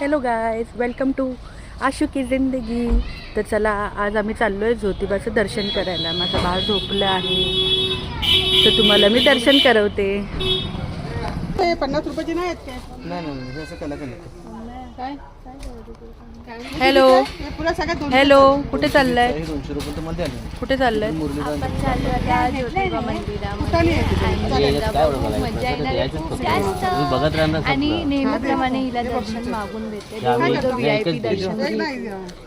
Hello guys, welcome to Ashu की जिंदगी. तर चला, आज आम्ही चाललो आहे ज्योतिबाचं दर्शन करायला. माझं बाळ झोपलं आहे, तर तुम्हाला मी दर्शन करवते. 50 रुपयाची नाही आहेत काय? नाही असं कला काय हॅलो पुरा सगळ्यात हॅलो, कुठे चाललंय? 200 रुपये तर मध्ये आले. कुठे चाललंय? आपण चाललो आता ज्योतिबा मंदिरामध्ये बघत राहणार आणि नेहमीप्रमाणे हिला दर्शन मागून देते. VIP दर्शन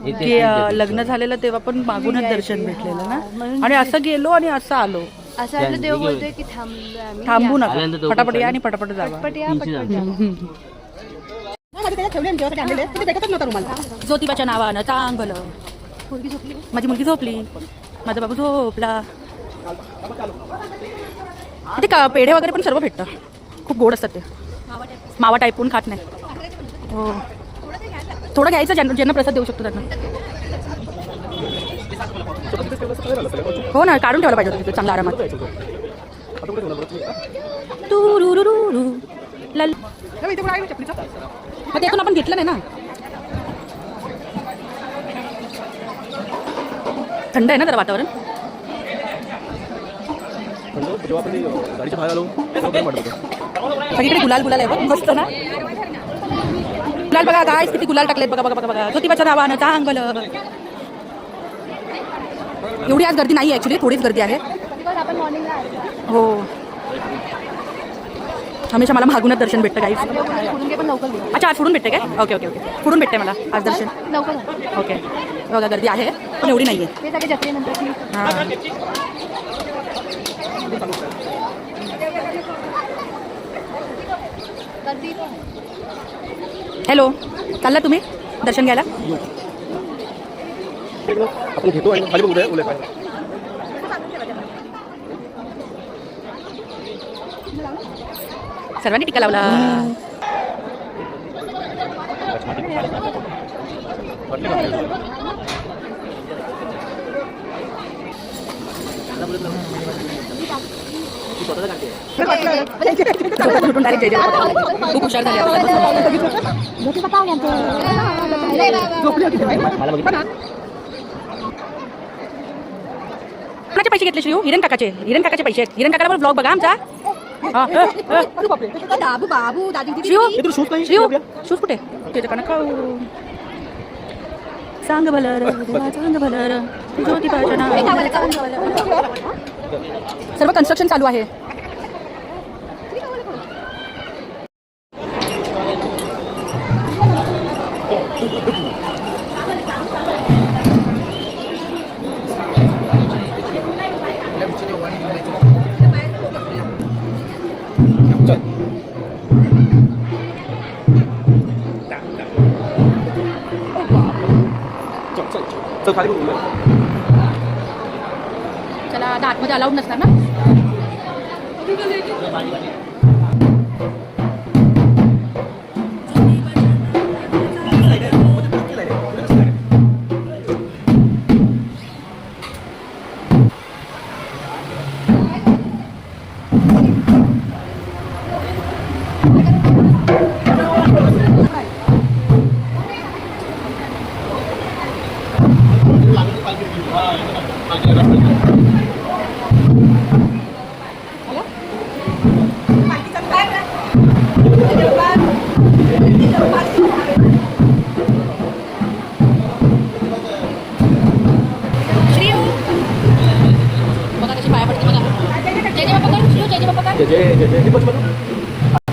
की लग्न झालेलं तेव्हा पण मागूनच दर्शन भेटलेलं ना, आणि असं गेलो आणि असं आलो. असं आपलं देव बोलतोय की थांबलोय आम्ही, थांबू नका, पटापट या आणि पटापट जावा. पटपट या, पटपट जा. ज्योतिबाच्या नावानं चांगलं. माझी मुलगी झोपली, माझा बाबू झोपला. इथे का पेढे वगैरे पण सर्व भेटतं, खूप गोड असतात ते. मावा टाईप कोण खात नाही. हो, थोडं घ्यायचं, ज्यांना प्रसाद देऊ शकतो त्यांना. हो ना, काढून ठेवायला पाहिजे होतं चांगला आरामात. मग त्यातून आपण घेतलं नाही ना. थंड आहे ना जरा वातावरण. सगळीकडे गुलाल गुलाल आहे बघ, मस्त ना. गुलाल बघा काय किती गुलाल टाकलेत, बघा बघा बघा. ज्योतिबाच्या नावानं चांगलं. एवढी आज गर्दी नाही, ऍक्च्युली थोडीच गर्दी आहे. हो, हमेशा मला मागूनच दर्शन भेटतं गाईस. अच्छा, आज फोडून भेटते काय? ओके ओके ओके, फोडून भेटते मला आज दर्शन. ओके, बघा गर्दी आहे पण एवढी नाही आहे. हां, हॅलो, चालला तुम्ही दर्शन घ्यायला? आपण घेतो आणि खाली बघूया उलट. सर्वांनी टिका लावला. खूप हुशार झाले. कोणाचे पैसे घेतले श्रीयू? हिरण काकाचे पैसे आहेत. हिरण काकाला ब्लॉग बघा आमचा. शूज कुठे? सांग भलं सांग भलं. सर्व कन्स्ट्रक्शन चालू आहे. चला, आता आतमध्ये अलाउड नसणार ना.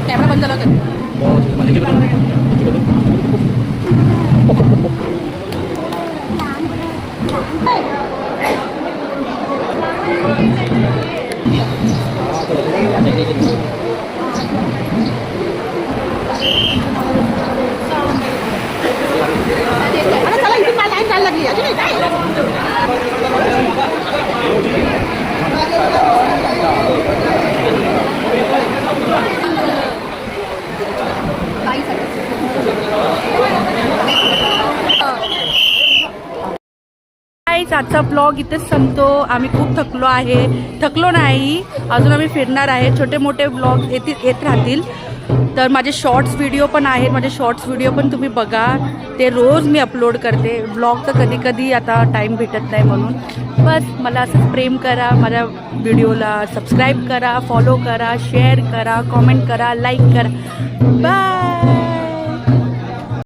कॅमेरा बंद झाला होता. चला, इथून मला लाईन जायला लागली अजून काय. आजचा ब्लॉग इथेच संपतो. आम्ही खूप थकलो आहे. थकलो नाही, अजून आम्ही फिरणार आहे. छोटे मोठे ब्लॉग येत राहतील. तर माझे शॉर्ट्स व्हिडिओ पण आहेत, माझे शॉर्ट्स व्हिडिओ पण तुम्ही बघा, ते रोज मी अपलोड करते. ब्लॉग तर कधी कधी आता टाईम भेटत नाही म्हणून. बस मला असंच प्रेम करा, माझ्या व्हिडिओला सबस्क्राईब करा, फॉलो करा, शेअर करा, कॉमेंट करा, लाईक करा. बाय.